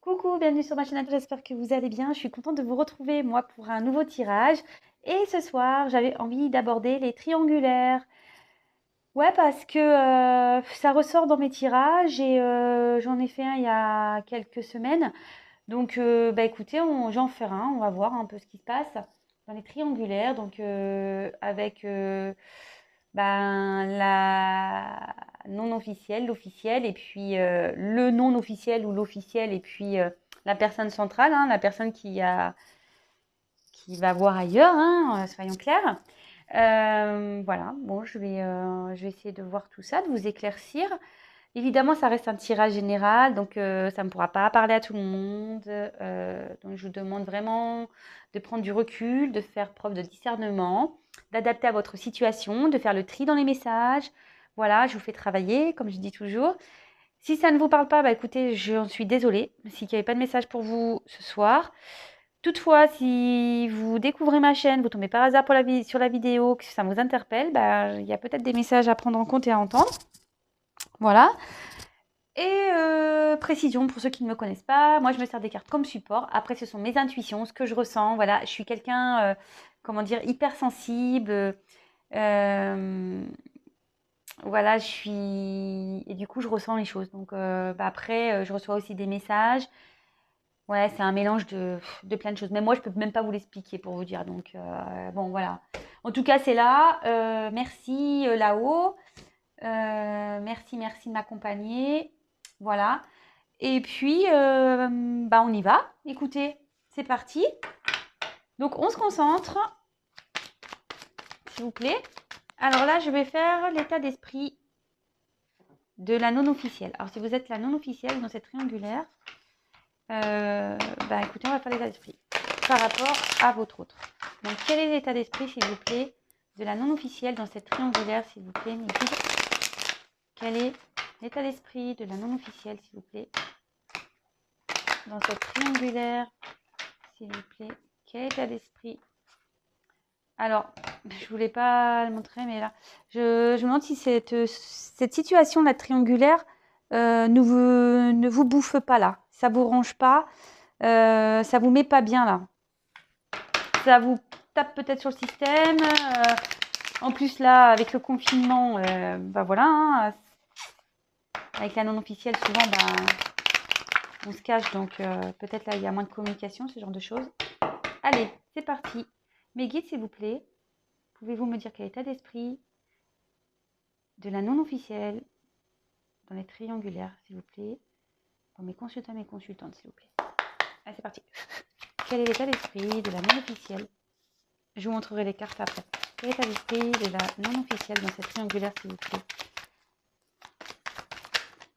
Coucou, bienvenue sur ma chaîne, j'espère que vous allez bien. Je suis contente de vous retrouver, moi, pour un nouveau tirage. Et ce soir, j'avais envie d'aborder les triangulaires. Ouais, parce que ça ressort dans mes tirages et j'en ai fait un il y a quelques semaines. Donc, bah écoutez, j'en fais un, on va voir un peu ce qui se passe dans les triangulaires. Donc, avec la non officielle, l'officielle, et puis le non officiel ou l'officiel, et puis la personne centrale, hein, la personne qui va voir ailleurs, hein, soyons clairs. Voilà, bon, je vais essayer de voir tout ça, de vous éclaircir. Évidemment, ça reste un tirage général, donc ça ne pourra pas parler à tout le monde. Donc, je vous demande vraiment de prendre du recul, de faire preuve de discernement, d'adapter à votre situation, de faire le tri dans les messages. Voilà, je vous fais travailler, comme je dis toujours. Si ça ne vous parle pas, bah écoutez, j'en suis désolée, s'il n'y avait pas de message pour vous ce soir. Toutefois, si vous découvrez ma chaîne, vous tombez par hasard sur la vidéo, que ça vous interpelle, bah, il y a peut-être des messages à prendre en compte et à entendre. Voilà. Et précision pour ceux qui ne me connaissent pas, moi je me sers des cartes comme support. Après, ce sont mes intuitions, ce que je ressens. Voilà, je suis quelqu'un, comment dire, hypersensible. Voilà, je suis et du coup, je ressens les choses. Donc, après, je reçois aussi des messages. Ouais, c'est un mélange de plein de choses. Mais moi, je peux même pas vous l'expliquer pour vous dire. Donc, bon, voilà. En tout cas, c'est là. Merci là-haut. Merci de m'accompagner. Voilà. Et puis, bah, on y va. Écoutez, c'est parti. Donc, on se concentre, s'il vous plaît. Alors là, je vais faire l'état d'esprit de la non-officielle. Alors, si vous êtes la non-officielle dans cette triangulaire, bah, écoutez, on va faire l'état d'esprit par rapport à votre autre. Donc, quel est l'état d'esprit, s'il vous plaît, de la non-officielle dans cette triangulaire, s'il vous plaît, mes guides? Quel est l'état d'esprit de la non-officielle, s'il vous plaît, dans cette triangulaire, s'il vous plaît? Quel état d'esprit? Alors, je ne voulais pas le montrer, mais là, je me demande si cette situation, la triangulaire, ne vous bouffe pas là. Ça vous range pas, ça vous met pas bien là. Ça vous tape peut-être sur le système. En plus là, avec le confinement, bah voilà, hein, avec la non officielle, souvent, bah, on se cache, donc peut-être là il y a moins de communication, ce genre de choses. Allez, c'est parti. Mes guides, s'il vous plaît, pouvez-vous me dire quel état d'esprit de la non officielle dans les triangulaires, s'il vous plaît, pour mes consultants et mes consultantes, s'il vous plaît. Allez, c'est parti. Quel est l'état d'esprit de la non officielle? Je vous montrerai les cartes après. Quel est l'état d'esprit de la non officielle dans cette triangulaire, s'il vous plaît?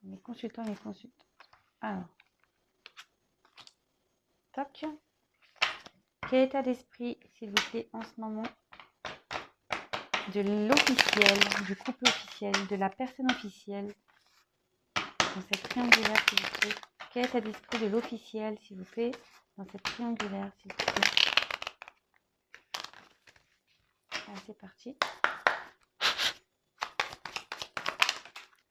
Mes consultants et mes consultantes. Alors, toc. Quel état d'esprit, s'il vous plaît, en ce moment, de l'officiel, du couple officiel, de la personne officielle, dans cette triangulaire, s'il vous plaît? Quel état d'esprit de l'officiel, s'il vous plaît, dans cette triangulaire, s'il vous plaît? Allez, c'est parti.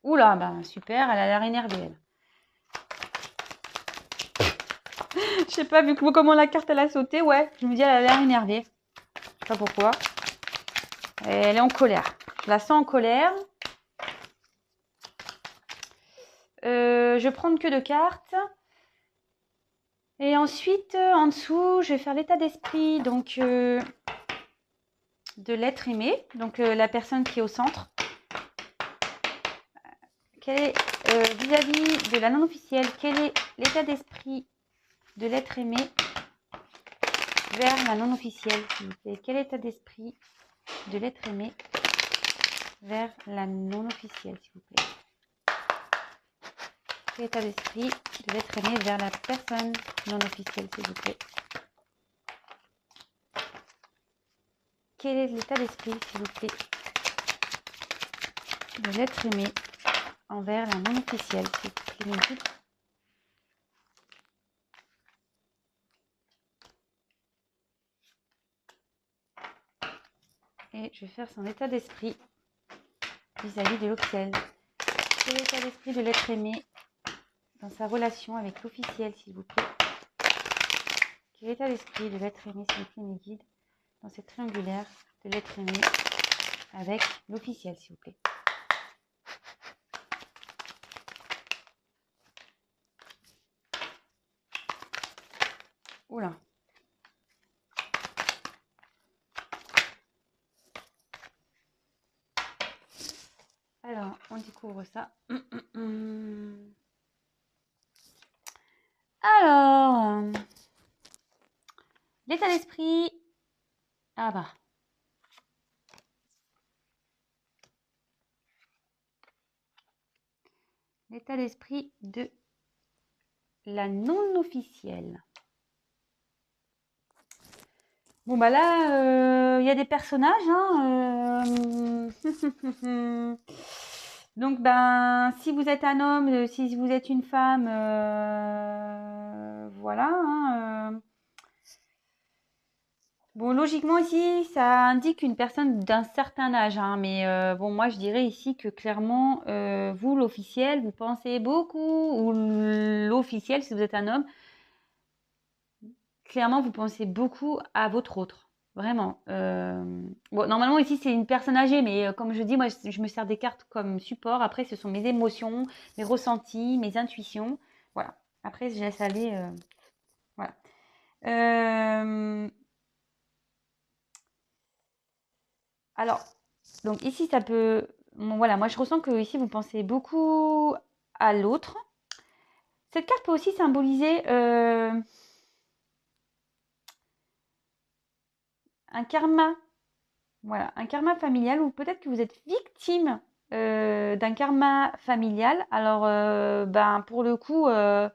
Oula, ben super, elle a l'air énervée, elle. Je sais pas, vu comment la carte elle a sauté, ouais, je me dis elle a l'air énervée. Je sais pas pourquoi. Elle est en colère. Je la sens en colère. Je prends que 2 cartes. Et ensuite, en dessous, je vais faire l'état d'esprit donc de l'être aimé, donc la personne qui est au centre. Quel est vis-à-vis de la non officielle, quel est l'état d'esprit de l'être aimé vers la non officielle, s'il vous plaît? Quel est l'état d'esprit de l'être aimé vers la non officielle, s'il vous plaît? Quel état d'esprit de l'être aimé vers la personne non officielle, s'il vous plaît? Quel est l'état d'esprit, s'il vous plaît, de l'être aimé envers la non officielle, s'il vous plaît? Et je vais faire son état d'esprit vis-à-vis de l'officiel. Quel est l'état d'esprit de l'être aimé dans sa relation avec l'officiel, s'il vous plaît. Quel état d'esprit de l'être aimé, s'il vous plaît, mes guides, dans cette triangulaire de l'être aimé avec l'officiel, s'il vous plaît. Oula. Alors, on découvre ça. Alors, l'état d'esprit. Ah bah. L'état d'esprit de la non-officielle. Bon bah là, il y a des personnages. Donc ben, si vous êtes un homme, si vous êtes une femme, voilà. Bon, logiquement ici, ça indique une personne d'un certain âge, mais bon, moi je dirais ici que clairement, vous, l'officiel, vous pensez beaucoup, ou l'officiel, si vous êtes un homme, clairement, vous pensez beaucoup à votre autre. Vraiment. Bon, normalement, ici, c'est une personne âgée, mais comme je dis, moi, je me sers des cartes comme support. Après, ce sont mes émotions, mes ressentis, mes intuitions. Voilà. Après, je laisse aller. Voilà. Alors, donc ici, ça peut... Bon, voilà, moi, je ressens que ici, vous pensez beaucoup à l'autre. Cette carte peut aussi symboliser un karma. Voilà, un karma familial, ou peut-être que vous êtes victime d'un karma familial. Alors, ben, pour le coup, je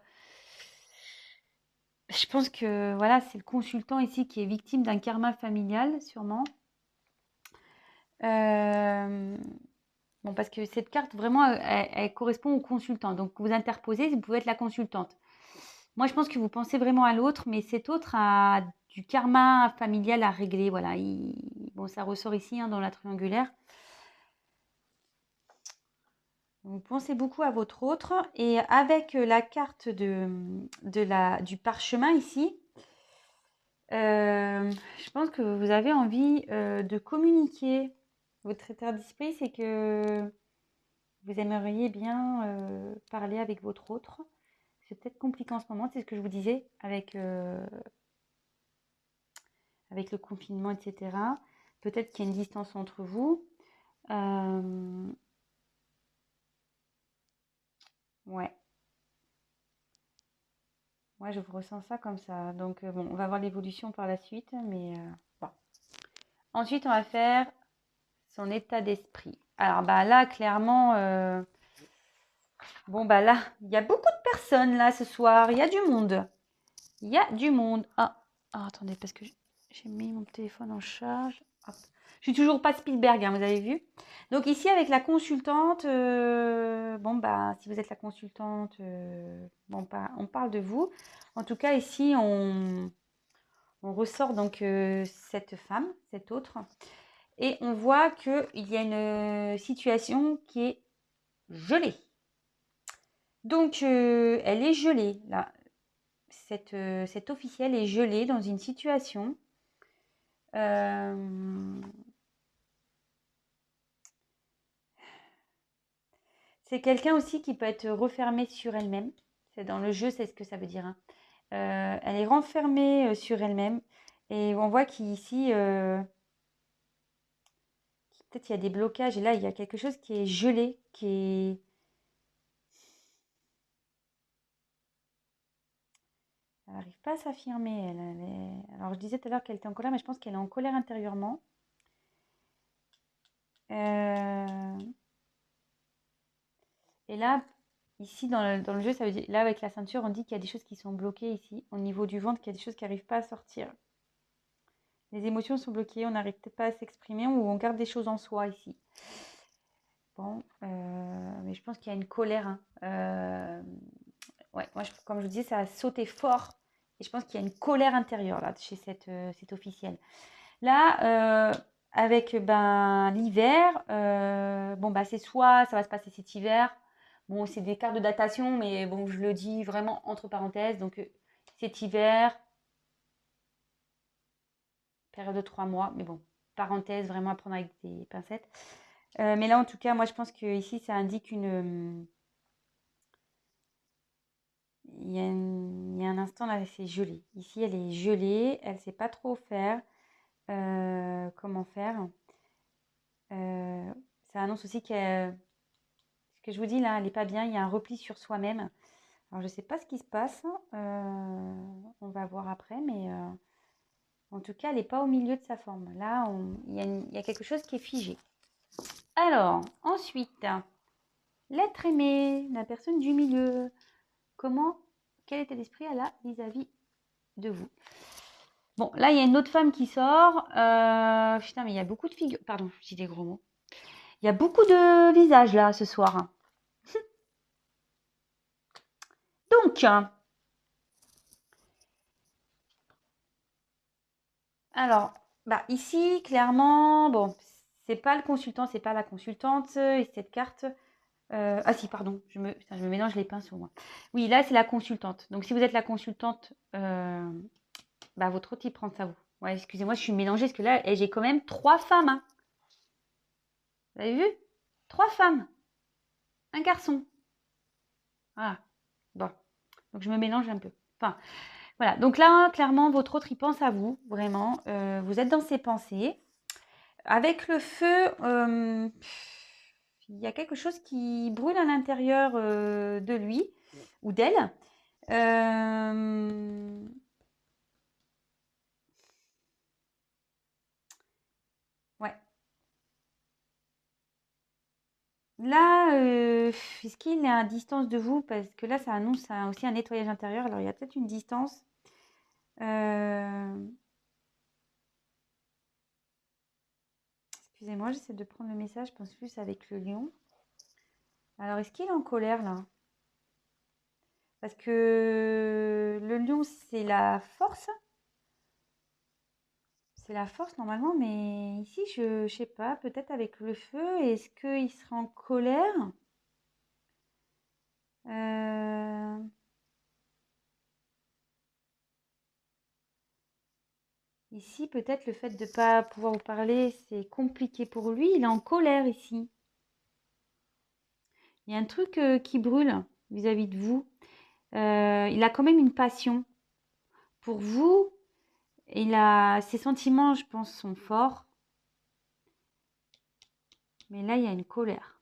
pense que voilà, c'est le consultant ici qui est victime d'un karma familial, sûrement. Bon, parce que cette carte, vraiment, elle correspond au consultant. Donc, vous interposez, vous pouvez être la consultante. Moi, je pense que vous pensez vraiment à l'autre, mais cet autre a du karma familial à régler. Voilà, bon, ça ressort ici dans la triangulaire. Vous pensez beaucoup à votre autre, et avec la carte du parchemin ici, je pense que vous avez envie de communiquer. Votre état d'esprit, c'est que vous aimeriez bien parler avec votre autre. C'est peut-être compliqué en ce moment, c'est ce que je vous disais avec le confinement, etc. Peut-être qu'il y a une distance entre vous. Ouais. Moi, je vous ressens ça comme ça. Donc, bon, on va voir l'évolution par la suite, mais bon. Ensuite, on va faire son état d'esprit. Alors, bah là, clairement, bon, bah là, il y a beaucoup de personnes là ce soir. Il y a du monde. Il y a du monde. Ah, attendez, parce que j'ai mis mon téléphone en charge. Hop. Je suis toujours pas Spielberg, vous avez vu. Donc ici, avec la consultante, bon, bah, si vous êtes la consultante, bon, bah, on parle de vous. En tout cas, ici, on ressort donc cette femme, cette autre, et on voit qu'il y a une situation qui est gelée. Donc, elle est gelée, là. Cette officielle est gelée dans une situation. C'est quelqu'un aussi qui peut être refermée sur elle-même. C'est dans le jeu, c'est ce que ça veut dire. Elle est renfermée sur elle-même. Et on voit qu'ici, peut-être il y a des blocages. Et là, il y a quelque chose qui est gelé, qui est... Elle n'arrive pas à s'affirmer. Alors, je disais tout à l'heure qu'elle était en colère, mais je pense qu'elle est en colère intérieurement. Et là, ici, dans le jeu, ça veut dire... Là, avec la ceinture, on dit qu'il y a des choses qui sont bloquées ici, au niveau du ventre, qu'il y a des choses qui n'arrivent pas à sortir. Les émotions sont bloquées, on n'arrive pas à s'exprimer, ou on garde des choses en soi ici. Bon, mais je pense qu'il y a une colère. Ouais, moi, comme je vous disais, ça a sauté fort. Et je pense qu'il y a une colère intérieure là, chez cette officielle. Là, avec l'hiver, bon, bah, c'est soit ça va se passer cet hiver, Bon, c'est des cartes de datation, mais bon, je le dis vraiment entre parenthèses. Donc, c'est hiver, période de 3 mois. Mais bon, parenthèse, vraiment à prendre avec des pincettes. Mais là, en tout cas, moi, je pense que ici, ça indique une... il y a un instant, là, c'est gelé. Ici, elle est gelée. Elle ne sait pas trop faire. Comment faire. Ça annonce aussi qu'elle... Ce que je vous dis, là, elle n'est pas bien. Il y a un repli sur soi-même. Alors, je ne sais pas ce qui se passe. On va voir après, mais... en tout cas, elle n'est pas au milieu de sa forme. Là, il y a quelque chose qui est figé. Alors, ensuite, l'être aimé, la personne du milieu. Quel état d'esprit elle a vis-à-vis de vous? Bon, là, il y a une autre femme qui sort. Putain, mais il y a beaucoup de figures. Pardon, je dis des gros mots. Il y a beaucoup de visages, là, ce soir. Donc, alors, bah, ici, clairement, bon, c'est pas le consultant, c'est pas la consultante. Et cette carte... ah si, pardon, putain, je me mélange les pinceaux, moi. Oui, là, c'est la consultante. Donc, si vous êtes la consultante, bah, votre autre, il prend ça vous. Ouais, excusez-moi, je suis mélangée, parce que là, j'ai quand même 3 femmes. Hein. Vous avez vu? 3 femmes. Un garçon. Voilà. Bon. Donc, je me mélange un peu. Enfin, voilà. Donc là, clairement, votre autre, il pense à vous, vraiment. Vous êtes dans ses pensées. Avec le feu, il y a quelque chose qui brûle à l'intérieur de lui ou d'elle. Ouais. Là, est-ce qu'il est à distance de vous? Parce que là, ça annonce aussi un nettoyage intérieur. Alors, il y a peut-être une distance. Excusez-moi, j'essaie de prendre le message. Je pense plus avec le lion. Alors, est-ce qu'il est en colère, là? Parce que le lion, c'est la force. C'est la force normalement, mais ici, je sais pas, peut-être avec le feu, est-ce qu'il sera en colère? Euh, Ici, peut-être le fait de ne pas pouvoir vous parler, c'est compliqué pour lui. Il est en colère ici. Il y a un truc qui brûle vis-à-vis de vous. Il a quand même une passion pour vous. Ses sentiments, je pense, sont forts. Mais là, il y a une colère.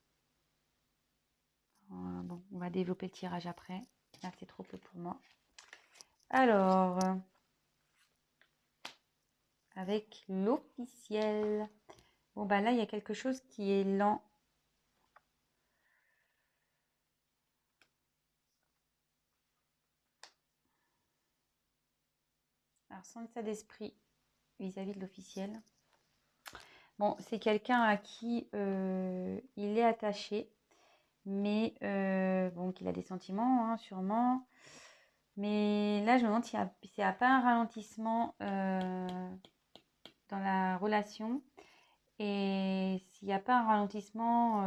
Bon, on va développer le tirage après. Là, c'est trop peu pour moi. Alors, avec l'officiel. Bon, bah là, il y a quelque chose qui est lent. Alors, son état d'esprit vis-à-vis de l'officiel. Bon, c'est quelqu'un à qui il est attaché, mais bon, qu'il a des sentiments, hein, sûrement. Mais là, je me demande s'il n'y a pas un ralentissement dans la relation. Et s'il n'y a pas un ralentissement...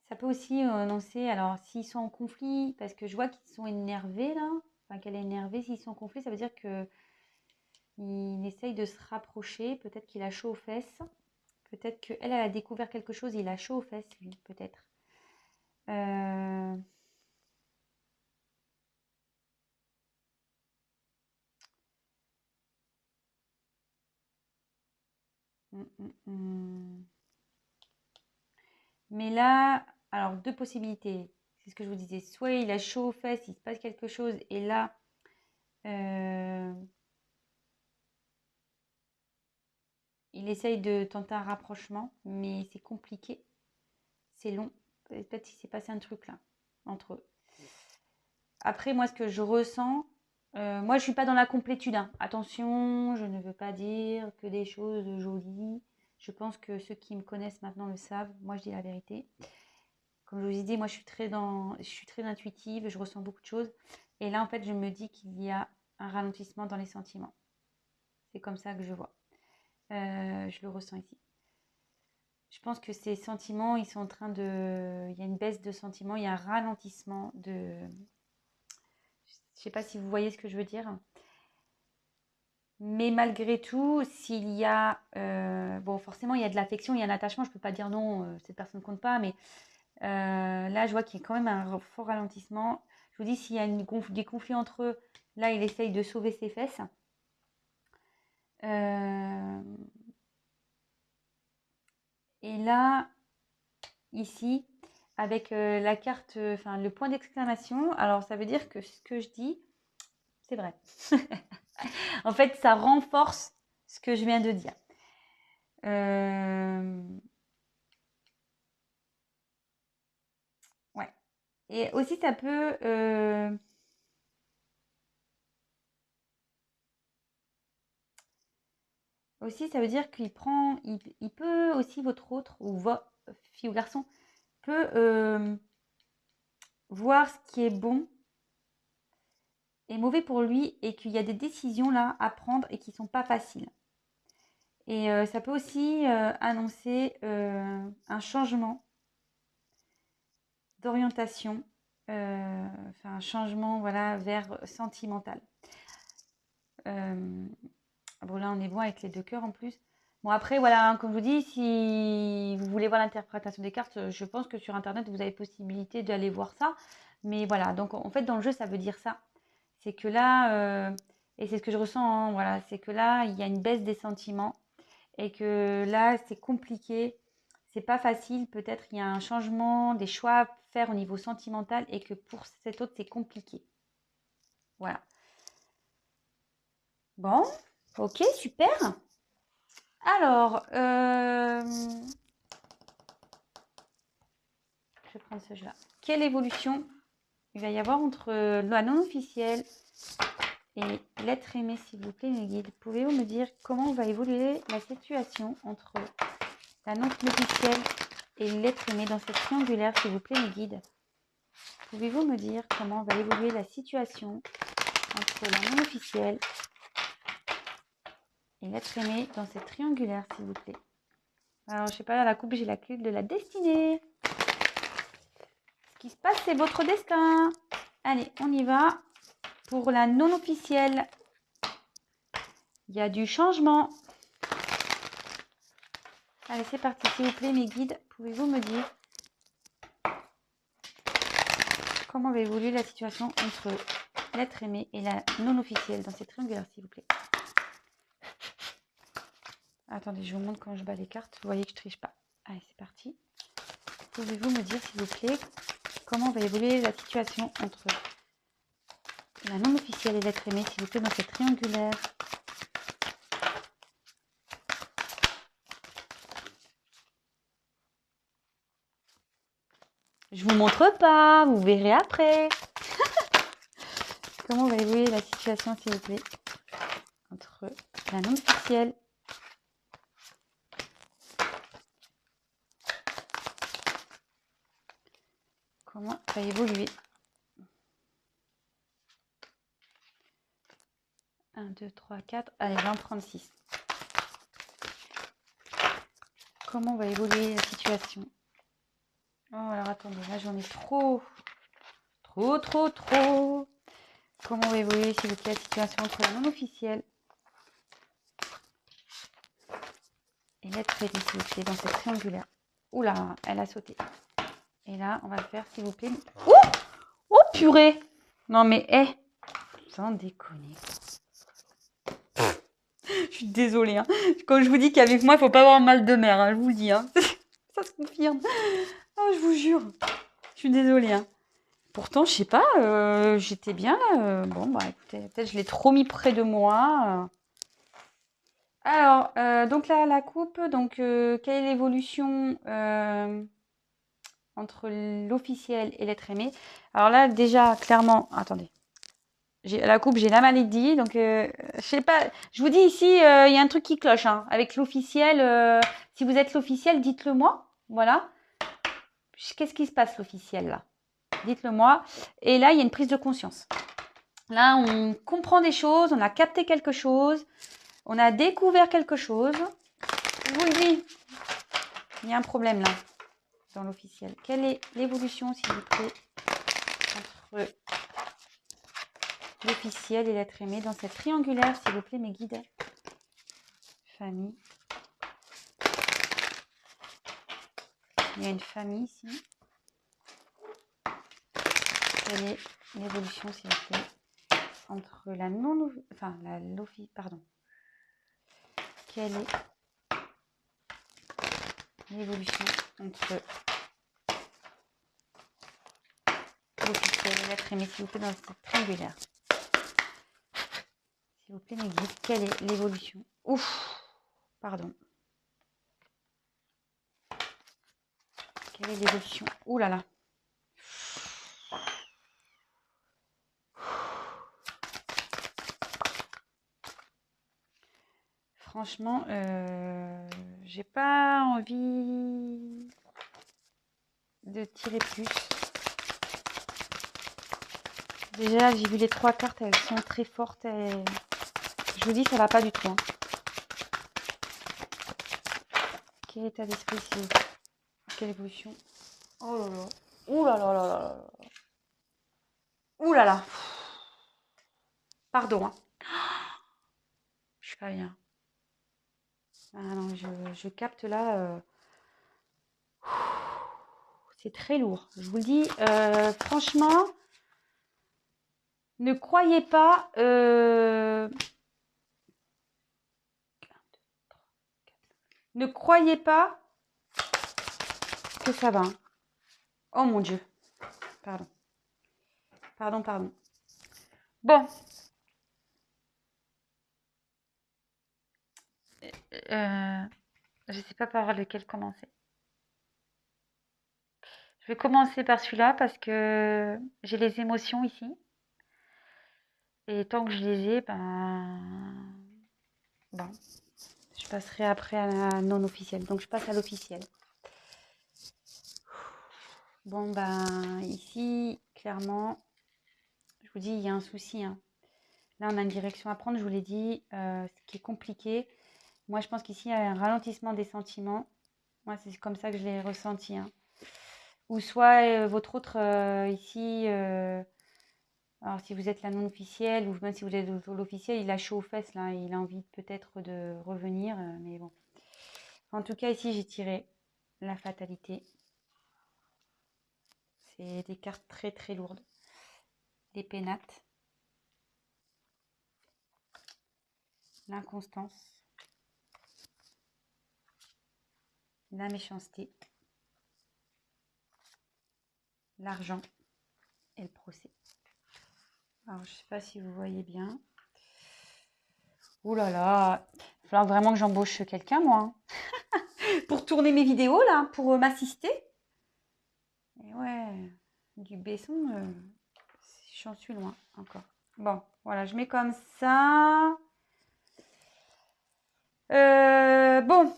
ça peut aussi annoncer, alors s'ils sont en conflit, parce que je vois qu'ils sont énervés là, enfin qu'elle est énervée, s'ils sont en conflit, ça veut dire que il essaye de se rapprocher, peut-être qu'il a chaud aux fesses, peut-être qu'elle a découvert quelque chose, il a chaud aux fesses, lui, peut-être. Euh... Mais là, alors deux possibilités, c'est ce que je vous disais, soit il a chaud aux fesses, il se passe quelque chose, et là, il essaye de tenter un rapprochement, mais c'est compliqué, c'est long, peut-être qu'il s'est passé un truc là, entre eux. Après, moi, ce que je ressens, moi, je ne suis pas dans la complétude. Hein. Attention, je ne veux pas dire que des choses jolies. Je pense que ceux qui me connaissent maintenant le savent. Moi, je dis la vérité. Comme je vous ai dit, moi, je suis très intuitive, je ressens beaucoup de choses. Et là, en fait, je me dis qu'il y a un ralentissement dans les sentiments. C'est comme ça que je vois. Je le ressens ici. Je pense que ces sentiments, ils sont en train de... Il y a une baisse de sentiments, il y a un ralentissement de... Je ne sais pas si vous voyez ce que je veux dire. Mais malgré tout, s'il y a... bon, forcément, il y a de l'affection, il y a un attachement. Je ne peux pas dire non, cette personne ne compte pas. Mais là, je vois qu'il y a quand même un fort ralentissement. Je vous dis, s'il y a des conflits entre eux, là, il essaye de sauver ses fesses. Et là, ici, avec la carte, enfin le point d'exclamation, alors ça veut dire que ce que je dis, c'est vrai. En fait, ça renforce ce que je viens de dire. Ouais. Et aussi, ça peut... aussi, ça veut dire qu'il prend... Il peut aussi, votre autre, ou votre fille ou garçon, peut voir ce qui est bon et mauvais pour lui et qu'il y a des décisions là à prendre et qui ne sont pas faciles. Et ça peut aussi annoncer un changement d'orientation, enfin un changement voilà, vers sentimental. Bon là on est bon avec les 2 cœurs en plus. Bon après voilà, hein, comme je vous dis, si vous voulez voir l'interprétation des cartes, je pense que sur internet vous avez possibilité d'aller voir ça. Mais voilà, donc en fait dans le jeu ça veut dire ça. C'est que là, et c'est ce que je ressens, hein, voilà, c'est que là il y a une baisse des sentiments. Et que là, c'est compliqué, c'est pas facile. Peut-être il y a un changement, des choix à faire au niveau sentimental et que pour cet autre, c'est compliqué. Voilà. Bon, ok, super. Alors, je vais prendre ce jeu-là. Quelle évolution il va y avoir entre la non officielle et l'être aimé, s'il vous plaît, mes guides? Pouvez-vous me dire comment va évoluer la situation entre la non officielle et l'être aimé dans cette triangulaire, s'il vous plaît, mes guides? Pouvez-vous me dire comment va évoluer la situation entre la non officielle et l'être aimé dans cette triangulaire, s'il vous plaît? Alors, je sais pas, à la coupe, j'ai la clé de la destinée. Ce qui se passe, c'est votre destin. Allez, on y va. Pour la non officielle, il y a du changement. Allez, c'est parti, s'il vous plaît, mes guides. Pouvez-vous me dire comment va évoluer la situation entre l'être aimé et la non officielle dans cette triangulaire, s'il vous plaît? Attendez, je vous montre quand je bats les cartes. Vous voyez que je triche pas. Allez, c'est parti. Pouvez-vous me dire, s'il vous plaît, comment va évoluer la situation entre la non officielle et l'être aimé, s'il vous plaît, dans cette triangulaire? Je vous montre pas, vous verrez après. Comment va évoluer la situation, s'il vous plaît, entre la non officielle comment va évoluer 1, 2, 3, 4, allez, 20, 36. Comment va évoluer la situation? Oh, alors attendez, là j'en ai trop. Comment va évoluer, s'il vous plaît, la situation entre la non officielle et l'être aimé, s'il vous plaît, dans cette triangulaire? Oula, elle a sauté. Et là, on va le faire, s'il vous plaît. Oh, oh purée! Non mais, sans déconner. Je suis désolée. Hein. Quand je vous dis qu'avec moi, il ne faut pas avoir mal de mer, hein, je vous le dis. Hein. Ça se confirme. Oh, je vous jure. Je suis désolée. Hein. Pourtant, je sais pas, j'étais bien là. Bon, bah écoutez, peut-être je l'ai trop mis près de moi. Alors, donc là, la coupe, donc quelle est l'évolution entre l'officiel et l'être aimé? Alors là, déjà, clairement, attendez. La coupe, j'ai la maladie, donc je sais pas. Je vous dis ici, il y a un truc qui cloche hein, avec l'officiel. Si vous êtes l'officiel, dites-le moi. Voilà. Qu'est-ce qui se passe l'officiel là? Dites-le moi. Et là, il y a une prise de conscience. Là, on comprend des choses, on a capté quelque chose. On a découvert quelque chose. Je vous le dis. Il y a un problème là, dans l'officiel. Quelle est l'évolution, s'il vous plaît, entre l'officiel et l'être aimé dans cette triangulaire, s'il vous plaît, mes guides? Famille. Il y a une famille ici. Quelle est l'évolution, s'il vous plaît, entre la non... Enfin, la l'office... Pardon. Quelle est l'évolution entre l'officiel et l'être aimé, s'il vous plaît, dans cette triangulaire? S'il vous plaît, mes guides, quelle est l'évolution? Ouf! Pardon. Quelle est l'évolution? Ouh là là! Franchement, j'ai pas envie de tirer plus. Déjà, j'ai vu les 3 cartes, elles sont très fortes. Je vous dis, ça va pas du tout. Hein. Quel état d'esprit, s'il vous plaît? Quelle évolution? Oh là là! Ouh là là là là là! Ouh là là! Pardon. Hein. Je suis pas bien. Ah non, je capte là. C'est très lourd. Je vous le dis, franchement, ne croyez pas. Ne croyez pas que ça va. Hein. Oh mon Dieu. Pardon. Pardon, pardon. Bon. Je ne sais pas par lequel commencer. Je vais commencer par celui-là parce que j'ai les émotions ici. Et tant que je les ai, bon, je passerai après à la non officielle. Donc je passe à l'officiel. Bon, ici, clairement, je vous dis, il y a un souci. Hein. Là, on a une direction à prendre, je vous l'ai dit, ce qui est compliqué. Moi, je pense qu'ici, il y a un ralentissement des sentiments. Moi, c'est comme ça que je l'ai ressenti. Hein. Ou soit votre autre, ici, alors si vous êtes la non-officielle, ou même si vous êtes l'officiel, il a chaud aux fesses, là. Il a envie peut-être de revenir, mais bon. En tout cas, ici, j'ai tiré la fatalité. C'est des cartes très, très lourdes. Les pénates. L'inconstance. La méchanceté. L'argent et le procès. Alors, je ne sais pas si vous voyez bien. Ouh là là, il va falloir vraiment que j'embauche quelqu'un, moi. Hein. Pour tourner mes vidéos, là, pour m'assister. Et ouais, du Besson, j'en suis loin encore. Bon, voilà, je mets comme ça. Bon,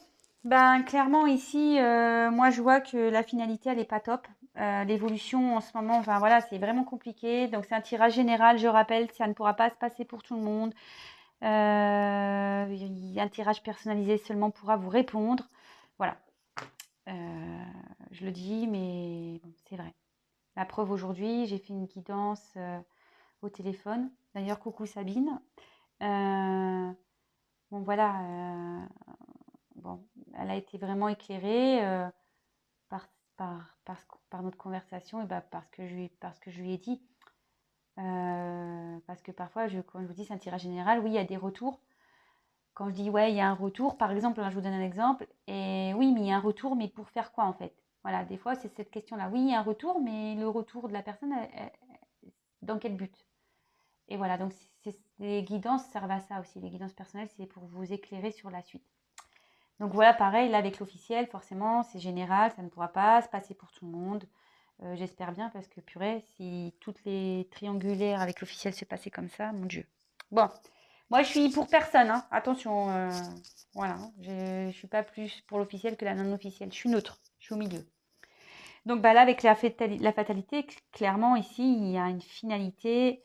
clairement ici, moi je vois que la finalité, elle n'est pas top. L'évolution en ce moment, voilà, c'est vraiment compliqué. Donc c'est un tirage général, je rappelle, ça ne pourra pas se passer pour tout le monde. Un tirage personnalisé seulement pourra vous répondre. Voilà. Je le dis, mais bon, c'est vrai. La preuve aujourd'hui, j'ai fait une guidance au téléphone. D'ailleurs, coucou Sabine. Bon, voilà. Bon, elle a été vraiment éclairée par notre conversation et parce que je lui ai dit. Parce que parfois, quand je vous dis c'est un tirage général, oui, il y a des retours. Quand je dis ouais, il y a un retour, par exemple, là, je vous donne un exemple, et oui, mais il y a un retour, mais pour faire quoi en fait? Voilà, des fois, c'est cette question-là. Oui, il y a un retour, mais le retour de la personne, dans quel but? Et voilà, donc les guidances servent à ça aussi. Les guidances personnelles, c'est pour vous éclairer sur la suite. Donc voilà, pareil, là avec l'officiel, forcément, c'est général, ça ne pourra pas se passer pour tout le monde. J'espère bien parce que purée, si toutes les triangulaires avec l'officiel se passaient comme ça, mon Dieu. Bon, moi je suis pour personne, hein. Attention, voilà, je ne suis pas plus pour l'officiel que la non-officielle. Je suis neutre, je suis au milieu. Donc là, avec la fatalité, clairement ici, il y a une finalité.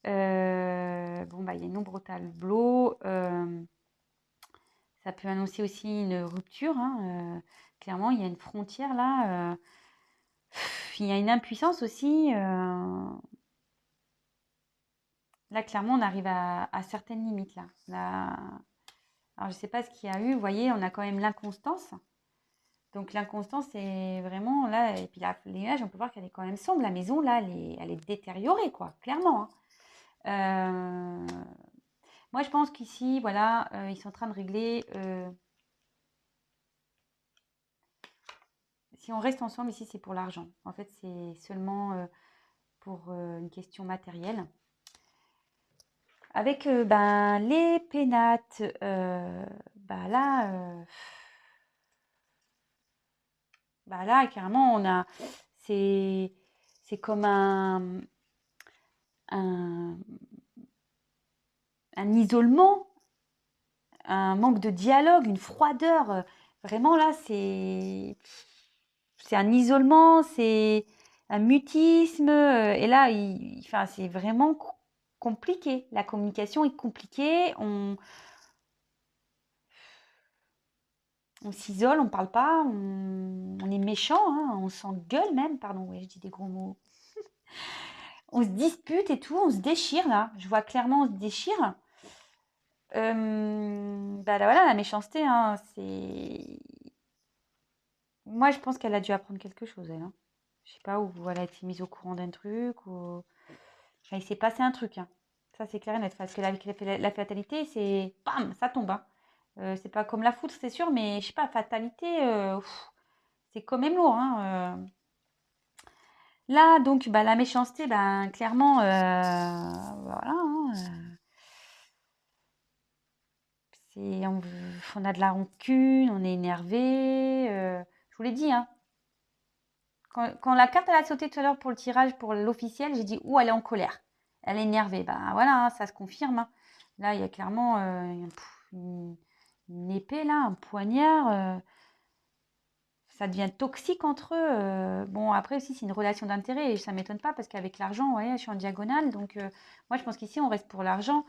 Il y a une ombre au tableau. Ça peut annoncer aussi une rupture. Clairement, il y a une frontière là. Il y a une impuissance aussi. Là, clairement, on arrive à certaines limites là. Alors, je ne sais pas ce qu'il y a eu. Vous voyez, on a quand même l'inconstance. Donc, l'inconstance, c'est vraiment là. Et puis, les nuages, on peut voir qu'elle est quand même sombre. La maison, là, elle est détériorée, quoi, clairement. Moi, je pense qu'ici, voilà, ils sont en train de régler. Si on reste ensemble, ici, c'est pour l'argent. En fait, c'est seulement pour une question matérielle. Avec les pénates, là, carrément, c'est comme un isolement, un manque de dialogue, une froideur. Vraiment, là, c'est un isolement, c'est un mutisme. Et là, enfin, c'est vraiment compliqué. La communication est compliquée. On s'isole, on ne parle pas, on est méchant, on s'engueule même, pardon, ouais, je dis des gros mots. On se dispute et tout, on se déchire là. Je vois clairement, on se déchire. Là, voilà, la méchanceté, c'est... Moi, je pense qu'elle a dû apprendre quelque chose, elle. Je sais pas, où elle a été mise au courant d'un truc, ou... Enfin, il s'est passé un truc, Ça, c'est clair et net. Parce que avec la fatalité, c'est... Bam, ça tombe, c'est pas comme la foudre, c'est sûr, mais je sais pas, fatalité, c'est quand même lourd, Là, donc, la méchanceté, clairement, voilà, on a de la rancune, on est énervé. Je vous l'ai dit, Quand la carte elle a sauté tout à l'heure pour le tirage, pour l'officiel, j'ai dit, elle est en colère. Elle est énervée. Voilà, ça se confirme. Là, il y a clairement une épée, là, un poignard. Ça devient toxique entre eux. Bon, après aussi, c'est une relation d'intérêt et ça ne m'étonne pas parce qu'avec l'argent, vous voyez, je suis en diagonale. Donc, moi, je pense qu'ici, on reste pour l'argent.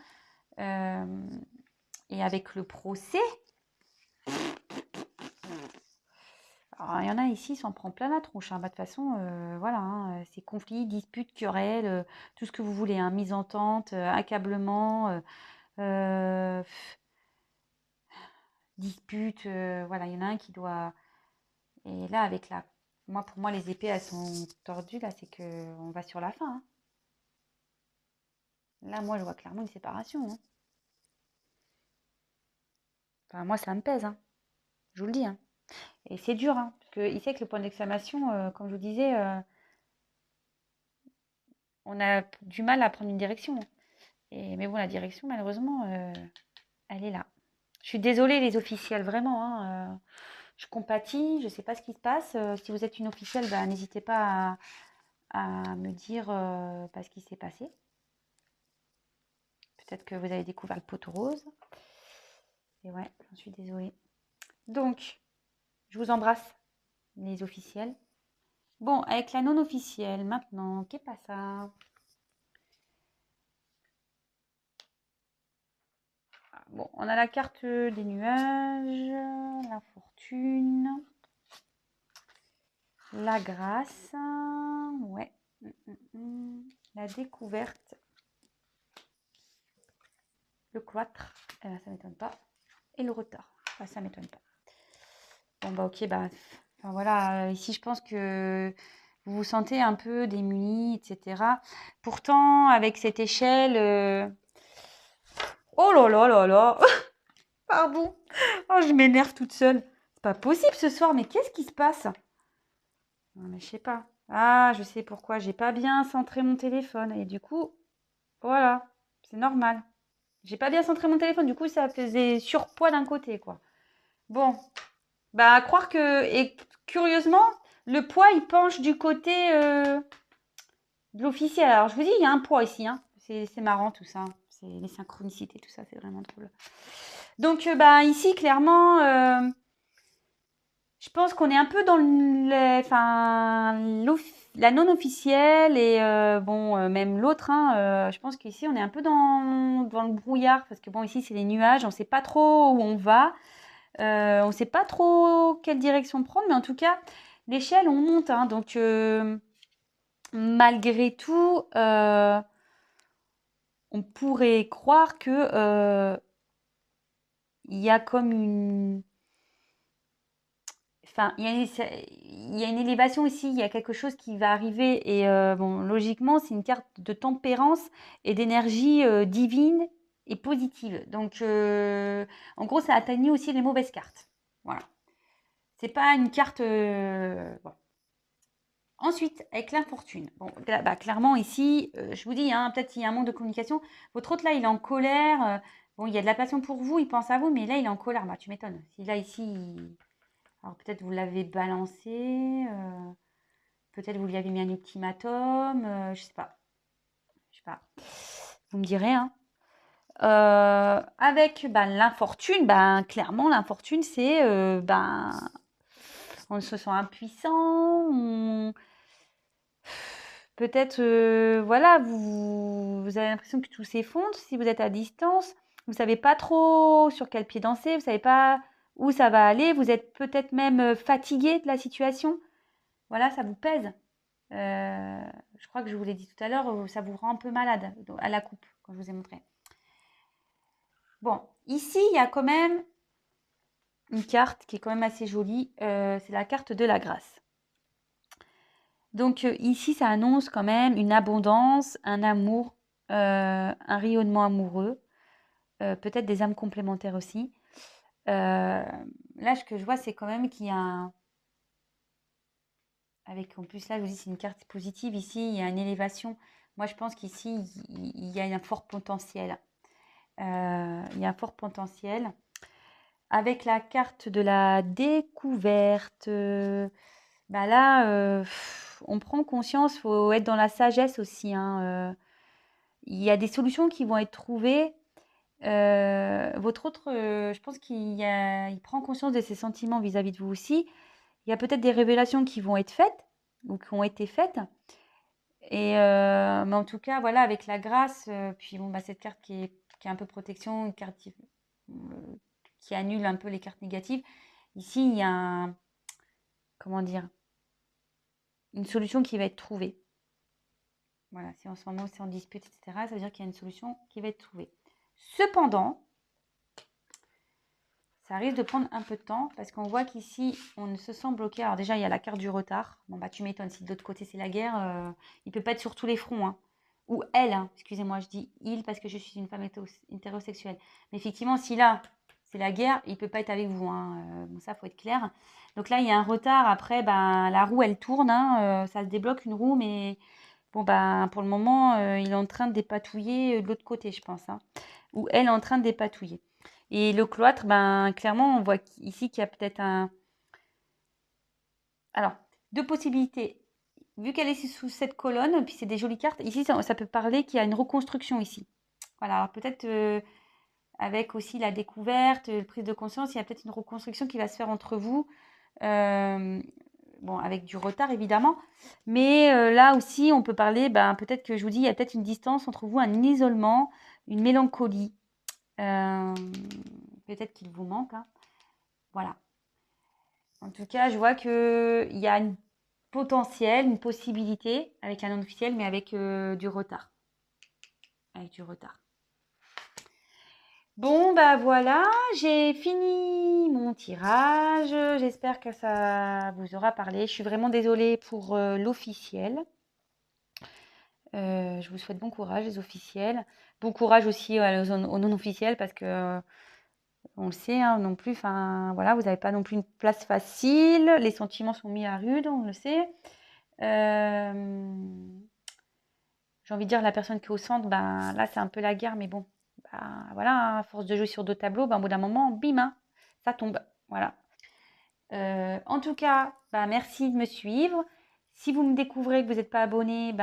Et avec le procès, alors, il y en a ici, s'en prend plein la tronche. De toute façon, voilà, c'est conflits, disputes, querelles, tout ce que vous voulez. Mise en tente, accablement, disputes. Voilà, il y en a un qui doit... Et là, pour moi, les épées, elles sont tordues. Là, c'est qu'on va sur la fin. Là, moi, je vois clairement une séparation. Enfin, moi, ça me pèse. Je vous le dis. Et c'est dur. Parce que ici, avec le point d'exclamation, comme je vous disais, on a du mal à prendre une direction. Mais bon, la direction, malheureusement, elle est là. Je suis désolée, les officiels, vraiment. Je compatis, je ne sais pas ce qui se passe. Si vous êtes une officielle, n'hésitez pas à me dire ce qui s'est passé. Peut-être que vous avez découvert le poteau rose. Et ouais, j'en suis désolée. Donc, je vous embrasse, les officiels. Bon, avec la non officielle, maintenant, qu'est pas ça? Bon, on a la carte des nuages, la fortune, la grâce, ouais, la découverte, le cloître, ça m'étonne pas, et le retard, ça m'étonne pas. Bon, ok, enfin voilà, ici je pense que vous vous sentez un peu démunis, etc. Pourtant, avec cette échelle, oh là là là là, pardon, oh, je m'énerve toute seule. C'est pas possible ce soir, mais qu'est-ce qui se passe? Non, mais je sais pas. Ah, je sais pourquoi. J'ai pas bien centré mon téléphone. Et du coup, voilà, c'est normal. J'ai pas bien centré mon téléphone. Du coup, ça faisait surpoids d'un côté, quoi. Bon, à croire que... Et curieusement, le poids, il penche du côté de l'officiel. Alors, je vous dis, il y a un poids ici. C'est marrant, tout ça. C'est les synchronicités, tout ça, c'est vraiment drôle. Donc, ici, clairement... je pense qu'on est un peu dans la non officielle et même l'autre. Je pense qu'ici on est un peu dans le brouillard parce que bon ici c'est les nuages, on ne sait pas trop où on va. On ne sait pas trop quelle direction prendre, mais en tout cas, l'échelle, on monte. Hein, donc, malgré tout, on pourrait croire que il y a comme une... Enfin, il y a une élévation ici, il y a quelque chose qui va arriver. Et bon, logiquement, c'est une carte de tempérance et d'énergie divine et positive. Donc, en gros, ça atténue aussi les mauvaises cartes. Voilà. C'est pas une carte... bon. Ensuite, avec l'infortune. Bon, bah, clairement, ici, je vous dis, hein, peut-être qu'il y a un manque de communication. Votre hôte, là, il est en colère. Bon, il y a de la passion pour vous, il pense à vous, mais là, il est en colère. Bah, tu m'étonnes. Si là, ici... Alors peut-être vous l'avez balancé, peut-être vous lui avez mis un ultimatum, je sais pas. Je sais pas. Vous me direz, hein. Avec l'infortune, clairement l'infortune c'est on se sent impuissant, peut-être voilà, vous avez l'impression que tout s'effondre si vous êtes à distance, vous savez pas trop sur quel pied danser, vous savez pas où ça va aller, vous êtes peut-être même fatigué de la situation. Voilà, ça vous pèse. Je crois que je vous l'ai dit tout à l'heure, ça vous rend un peu malade à la coupe, quand je vous ai montré. Bon, ici, il y a quand même une carte qui est quand même assez jolie. C'est la carte de la grâce. Donc ici, ça annonce quand même une abondance, un amour, un rayonnement amoureux, peut-être des âmes complémentaires aussi. Là, ce que je vois, c'est quand même qu'il y a un... En plus, là, je vous dis, c'est une carte positive. Ici, il y a une élévation. Moi, je pense qu'ici, il y a un fort potentiel. Il y a un fort potentiel. Avec la carte de la découverte, là, on prend conscience, il faut être dans la sagesse aussi. Hein, il y a des solutions qui vont être trouvées. Votre autre, je pense il prend conscience de ses sentiments vis-à-vis de vous aussi. Il y a peut-être des révélations qui vont être faites ou qui ont été faites. Et mais en tout cas, voilà, avec la grâce, puis bon, cette carte qui est un peu protection, une carte qui annule un peu les cartes négatives. Ici, il y a comment dire, une solution qui va être trouvée. Voilà, si en ce moment c'est en dispute, etc., ça veut dire qu'il y a une solution qui va être trouvée. Cependant, ça risque de prendre un peu de temps parce qu'on voit qu'ici, on se sent bloqué. Alors déjà, il y a la carte du retard. Bon, tu m'étonnes, si de l'autre côté c'est la guerre, il ne peut pas être sur tous les fronts. Hein. Ou elle, hein. Excusez-moi, je dis il parce que je suis une femme hétérosexuelle. Mais effectivement, si là, c'est la guerre, il ne peut pas être avec vous. Hein. Bon, ça, il faut être clair. Donc là, il y a un retard. Après, la roue, elle tourne. Hein. Ça se débloque une roue, mais bon, pour le moment, il est en train de dépatouiller de l'autre côté, je pense. Hein. Ou elle est en train de dépatouiller. Et le cloître, clairement, on voit ici qu'il y a peut-être un... Alors, deux possibilités. Vu qu'elle est sous cette colonne, puis c'est des jolies cartes, ici, ça peut parler qu'il y a une reconstruction ici. Voilà, alors peut-être avec aussi la découverte, la prise de conscience, il y a peut-être une reconstruction qui va se faire entre vous. Bon, avec du retard, évidemment. Mais là aussi, on peut parler, peut-être que je vous dis, il y a peut-être une distance entre vous, un isolement, une mélancolie. Peut-être qu'il vous manque. Hein. Voilà. En tout cas, je vois qu'il y a un potentiel, une possibilité avec un non officiel, mais avec du retard. Avec du retard. Bon, voilà, j'ai fini mon tirage. J'espère que ça vous aura parlé. Je suis vraiment désolée pour l'officiel. Je vous souhaite bon courage, les officiels. Bon courage aussi aux non-officiels parce que on le sait, hein, non plus. Enfin, voilà, vous n'avez pas non plus une place facile. Les sentiments sont mis à rude, on le sait. J'ai envie de dire la personne qui est au centre, là, c'est un peu la guerre, mais bon, voilà, hein, à force de jouer sur deux tableaux, au bout d'un moment, bim, hein, ça tombe. Voilà. En tout cas, merci de me suivre. Si vous me découvrez que vous n'êtes pas abonné,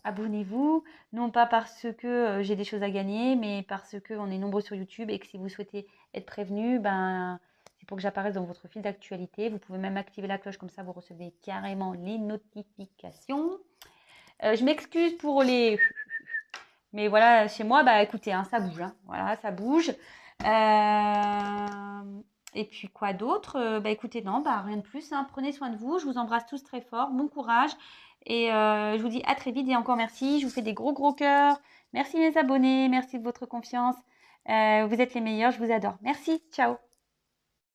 abonnez-vous. Non pas parce que j'ai des choses à gagner, mais parce qu'on est nombreux sur YouTube et que si vous souhaitez être prévenu, c'est pour que j'apparaisse dans votre fil d'actualité. Vous pouvez même activer la cloche, comme ça vous recevez carrément les notifications. Je m'excuse pour les... Mais voilà, chez moi, écoutez, hein, ça bouge. Hein. Voilà, ça bouge. Et puis quoi d'autre? Bah écoutez, non, bah rien de plus, hein. Prenez soin de vous. Je vous embrasse tous très fort. Bon courage. Et je vous dis à très vite et encore merci. Je vous fais des gros gros cœurs. Merci mes abonnés. Merci de votre confiance. Vous êtes les meilleurs. Je vous adore. Merci. Ciao.